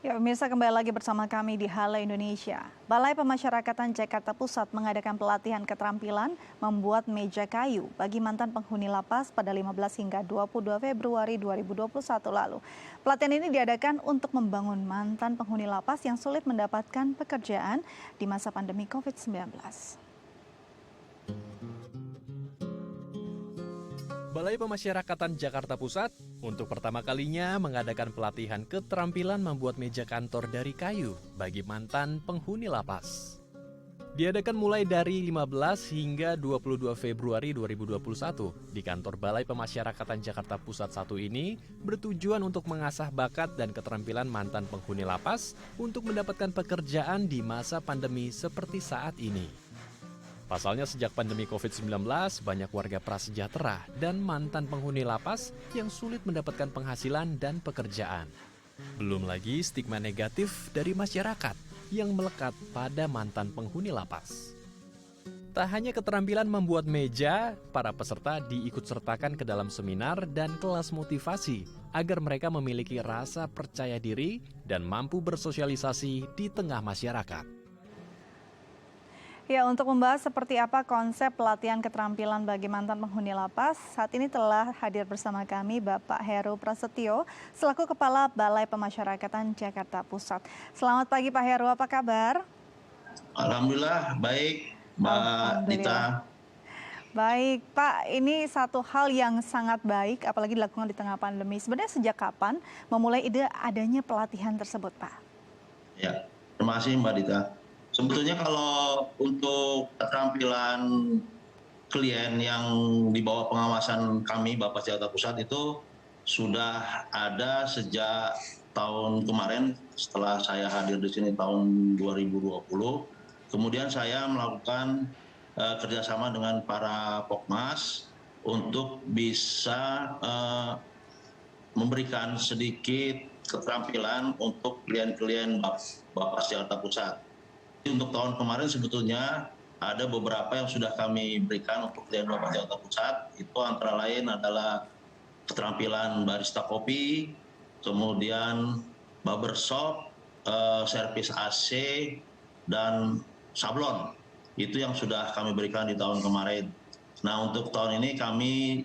Ya, pemirsa kembali lagi bersama kami di Halo Indonesia. Balai Pemasyarakatan Jakarta Pusat mengadakan pelatihan keterampilan membuat meja kayu bagi mantan penghuni lapas pada 15 hingga 22 Februari 2021 lalu. Pelatihan ini diadakan untuk membangun mantan penghuni lapas yang sulit mendapatkan pekerjaan di masa pandemi COVID-19. Balai Pemasyarakatan Jakarta Pusat untuk pertama kalinya mengadakan pelatihan keterampilan membuat meja kantor dari kayu bagi mantan penghuni lapas. Diadakan mulai dari 15 hingga 22 Februari 2021 di kantor Balai Pemasyarakatan Jakarta Pusat 1 ini bertujuan untuk mengasah bakat dan keterampilan mantan penghuni lapas untuk mendapatkan pekerjaan di masa pandemi seperti saat ini. Pasalnya sejak pandemi COVID-19, banyak warga prasejahtera dan mantan penghuni lapas yang sulit mendapatkan penghasilan dan pekerjaan. Belum lagi stigma negatif dari masyarakat yang melekat pada mantan penghuni lapas. Tak hanya keterampilan membuat meja, para peserta diikutsertakan ke dalam seminar dan kelas motivasi agar mereka memiliki rasa percaya diri dan mampu bersosialisasi di tengah masyarakat. Ya, untuk membahas seperti apa konsep pelatihan keterampilan bagi mantan penghuni lapas, saat ini telah hadir bersama kami Bapak Heru Prasetyo, selaku Kepala Balai Pemasyarakatan Jakarta Pusat. Selamat pagi Pak Heru, apa kabar? Alhamdulillah, baik Mbak Dita. Alhamdulillah. Baik Pak, ini satu hal yang sangat baik, apalagi dilakukan di tengah pandemi. Sebenarnya sejak kapan memulai ide adanya pelatihan tersebut Pak? Ya, terima kasih Mbak Dita. Sebetulnya kalau untuk keterampilan klien yang di bawah pengawasan kami Bapak Jakarta Pusat itu sudah ada sejak tahun kemarin setelah saya hadir di sini tahun 2020. Kemudian saya melakukan kerjasama dengan para Pokmas untuk bisa memberikan sedikit keterampilan untuk klien-klien Bapak Jakarta Pusat. Untuk tahun kemarin sebetulnya ada beberapa yang sudah kami berikan untuk klien Bapak Jakarta Pusat. Itu antara lain adalah keterampilan barista kopi, kemudian barbershop, servis AC, dan sablon. Itu yang sudah kami berikan di tahun kemarin. Nah, untuk tahun ini kami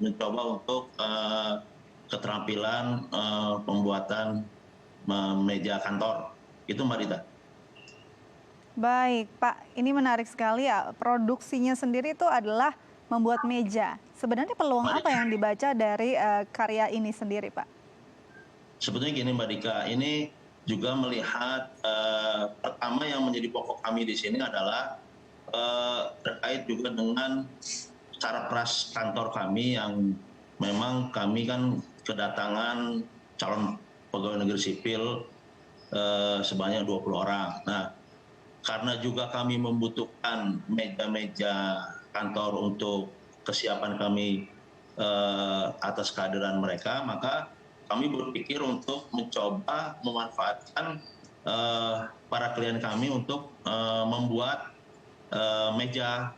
mencoba untuk keterampilan pembuatan meja kantor. Itu Mbak Dita. Baik Pak, ini menarik sekali ya. Produksinya sendiri itu adalah membuat meja. Sebenarnya peluang apa yang dibaca dari karya ini sendiri Pak? Sebetulnya gini Mbak Dika, ini juga melihat pertama yang menjadi pokok kami di sini adalah terkait juga dengan cara keras kantor kami yang memang kami kan kedatangan calon pegawai negeri sipil sebanyak 20 orang. Nah, karena juga kami membutuhkan meja-meja kantor untuk kesiapan kami atas kehadiran mereka, maka kami berpikir untuk mencoba memanfaatkan para klien kami untuk membuat meja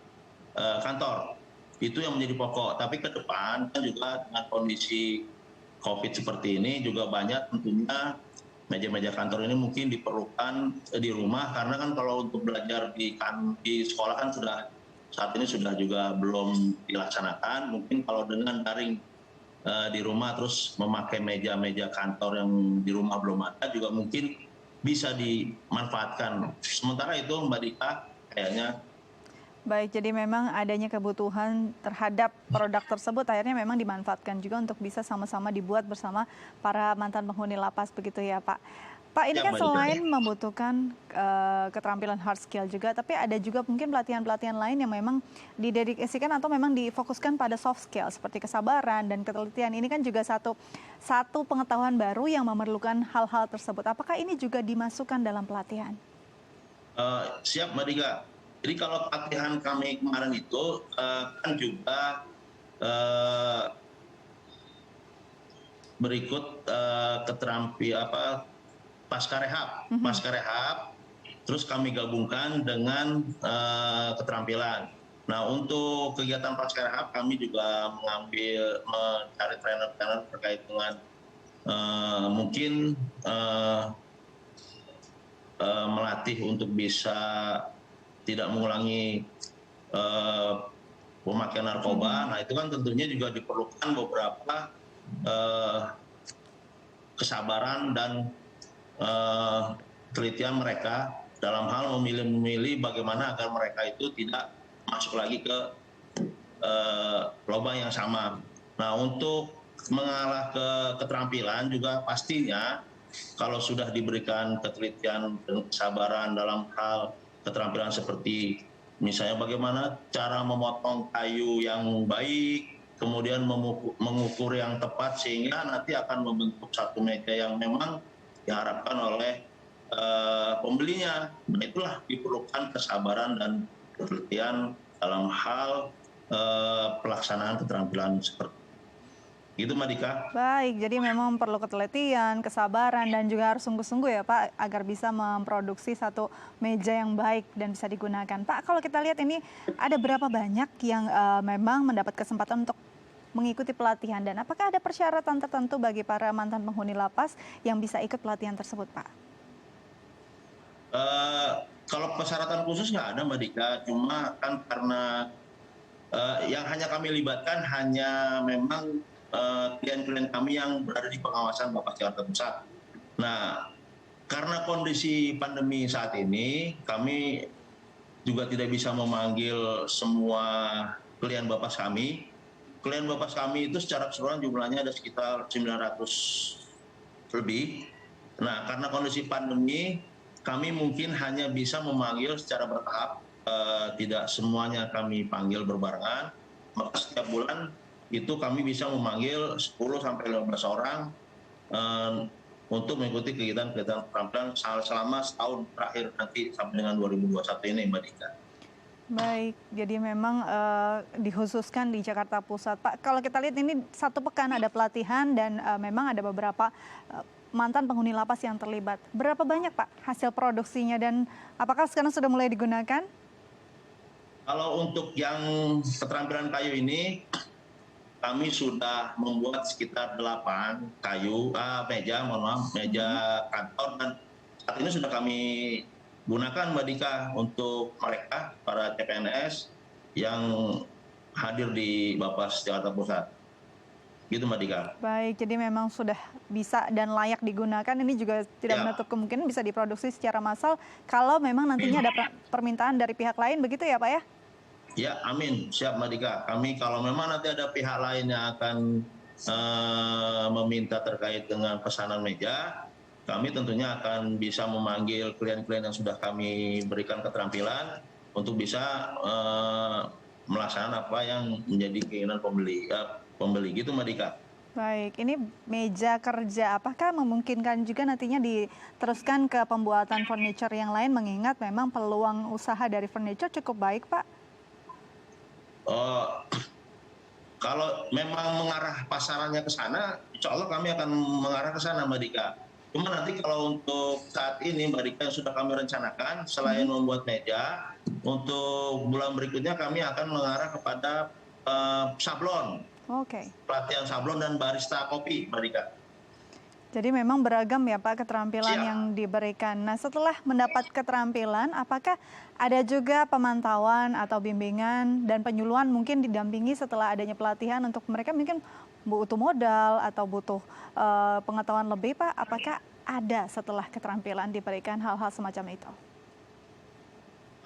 kantor. Itu yang menjadi pokok. Tapi ke depan kan juga dengan kondisi COVID seperti ini juga banyak tentunya meja-meja kantor ini mungkin diperlukan di rumah, karena kan kalau untuk belajar di sekolah kan saat ini sudah juga belum dilaksanakan. Mungkin kalau dengan daring di rumah terus memakai meja-meja kantor yang di rumah belum ada juga mungkin bisa dimanfaatkan. Sementara itu Mbak Dika kayaknya. Baik, jadi memang adanya kebutuhan terhadap produk tersebut akhirnya memang dimanfaatkan juga untuk bisa sama-sama dibuat bersama para mantan penghuni lapas begitu ya Pak. Pak, ini kan selain membutuhkan keterampilan hard skill juga, tapi ada juga mungkin pelatihan-pelatihan lain yang memang didedikasikan atau memang difokuskan pada soft skill seperti kesabaran dan ketelitian. Ini kan juga satu pengetahuan baru yang memerlukan hal-hal tersebut. Apakah ini juga dimasukkan dalam pelatihan? Siap Mbak Dika. Jadi kalau pelatihan kami kemarin itu kan juga berikut keterampilan pasca rehab, terus kami gabungkan dengan keterampilan. Nah, untuk kegiatan pasca rehab kami juga mencari trainer-trainer terkait dengan mungkin melatih untuk bisa tidak mengulangi pemakaian narkoba. Nah itu kan tentunya juga diperlukan beberapa kesabaran dan telitian mereka dalam hal memilih bagaimana agar mereka itu tidak masuk lagi ke lubang yang sama. Nah untuk mengalah ke keterampilan juga pastinya kalau sudah diberikan ketelitian dan kesabaran dalam hal keterampilan seperti misalnya bagaimana cara memotong kayu yang baik, kemudian mengukur yang tepat sehingga nanti akan membentuk satu meja yang memang diharapkan oleh pembelinya. Nah itulah diperlukan kesabaran dan ketelitian dalam hal pelaksanaan keterampilan seperti itu, Mbak Dika. Baik, jadi memang perlu ketelitian, kesabaran, dan juga harus sungguh-sungguh ya Pak, agar bisa memproduksi satu meja yang baik dan bisa digunakan. Pak, kalau kita lihat ini ada berapa banyak yang memang mendapat kesempatan untuk mengikuti pelatihan, dan apakah ada persyaratan tertentu bagi para mantan penghuni lapas yang bisa ikut pelatihan tersebut, Pak? Kalau persyaratan khusus nggak ada, Mbak Dika, cuma kan karena yang hanya kami libatkan hanya memang klien-klien kami yang berada di pengawasan Bapas Jakarta Pusat. Nah, karena kondisi pandemi saat ini, kami juga tidak bisa memanggil semua klien Bapas kami. Klien Bapas kami itu secara keseluruhan jumlahnya ada sekitar 900 lebih. Nah, karena kondisi pandemi, kami mungkin hanya bisa memanggil secara bertahap, tidak semuanya kami panggil berbarengan. Maka setiap bulan itu kami bisa memanggil 10 sampai 15 orang untuk mengikuti kegiatan-kegiatan keterampilan selama setahun terakhir nanti sampai dengan 2021 ini, Mbak Dika. Baik, jadi memang dikhususkan di Jakarta Pusat. Pak, kalau kita lihat ini 1 pekan ada pelatihan dan memang ada beberapa mantan penghuni lapas yang terlibat. Berapa banyak Pak hasil produksinya dan apakah sekarang sudah mulai digunakan? Kalau untuk yang keterampilan kayu ini, kami sudah membuat sekitar 8 meja kantor, dan saat ini sudah kami gunakan, Mbak Dika, untuk mereka para CPNS yang hadir di Bapas Jakarta Pusat. Gitu, Mbak Dika. Baik, jadi memang sudah bisa dan layak digunakan. Ini juga tidak Ya. menutup kemungkinan bisa diproduksi secara massal kalau memang nantinya ada permintaan dari pihak lain, begitu ya Pak ya? Ya, amin. Siap, Mbak Dika. Kami kalau memang nanti ada pihak lain yang akan meminta terkait dengan pesanan meja, kami tentunya akan bisa memanggil klien-klien yang sudah kami berikan keterampilan untuk bisa melaksanakan apa yang menjadi keinginan pembeli. Gitu, Mbak Dika. Baik, ini meja kerja, apakah memungkinkan juga nantinya diteruskan ke pembuatan furniture yang lain, mengingat memang peluang usaha dari furniture cukup baik, Pak? Kalau memang mengarah pasarannya ke sana, insya Allah kami akan mengarah ke sana, Mbak Dika. Cuma nanti kalau untuk saat ini, Mbak Dika, yang sudah kami rencanakan, selain membuat meja, untuk bulan berikutnya kami akan mengarah kepada sablon, Oke. pelatihan sablon dan barista kopi, Mbak Dika. Jadi memang beragam ya Pak keterampilan Siap. yang diberikan. Nah setelah mendapat keterampilan, apakah ada juga pemantauan atau bimbingan dan penyuluhan mungkin didampingi setelah adanya pelatihan untuk mereka mungkin butuh modal atau butuh pengetahuan lebih Pak? Apakah ada setelah keterampilan diberikan hal-hal semacam itu?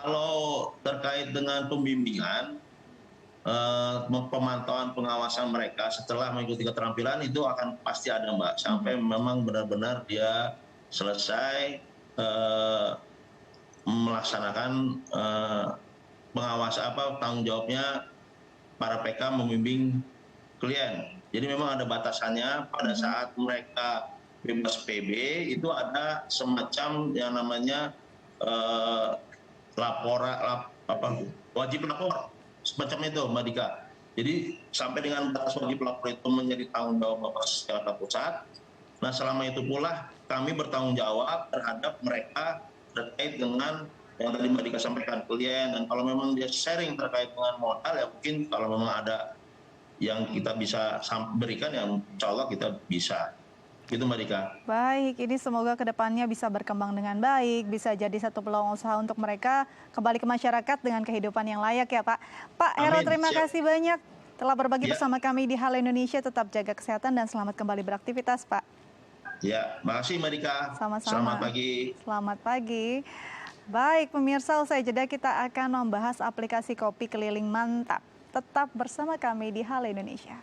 Kalau terkait dengan pembimbingan, pemantauan pengawasan mereka setelah mengikuti keterampilan itu akan pasti ada, Mbak, sampai memang benar-benar dia selesai melaksanakan pengawasan tanggung jawabnya para PK membimbing klien. Jadi memang ada batasannya pada saat mereka bebas PB itu ada semacam yang namanya wajib lapor. Semacam itu, Mbak Dika. Jadi sampai dengan batas wajib lapor itu menjadi tanggung jawab Bapas Jakarta Pusat. Nah selama itu pula kami bertanggung jawab terhadap mereka terkait dengan yang tadi Mbak Dika sampaikan, klien, dan kalau memang dia sharing terkait dengan modal ya mungkin kalau memang ada yang kita bisa berikan ya insya Allah kita bisa. Gitu Mbak Dika. Baik, ini semoga kedepannya bisa berkembang dengan baik, bisa jadi satu peluang usaha untuk mereka kembali ke masyarakat dengan kehidupan yang layak ya Pak. Pak Hero, Amin, terima siap. kasih banyak telah berbagi Ya, bersama kami di Halo Indonesia. Tetap jaga kesehatan dan selamat kembali beraktivitas Pak. ya, makasih Mbak Dika. Selamat Sama-sama. pagi. Selamat pagi. Baik, pemirsa, usai jeda kita akan membahas aplikasi kopi keliling mantap. Tetap bersama kami di Halo Indonesia.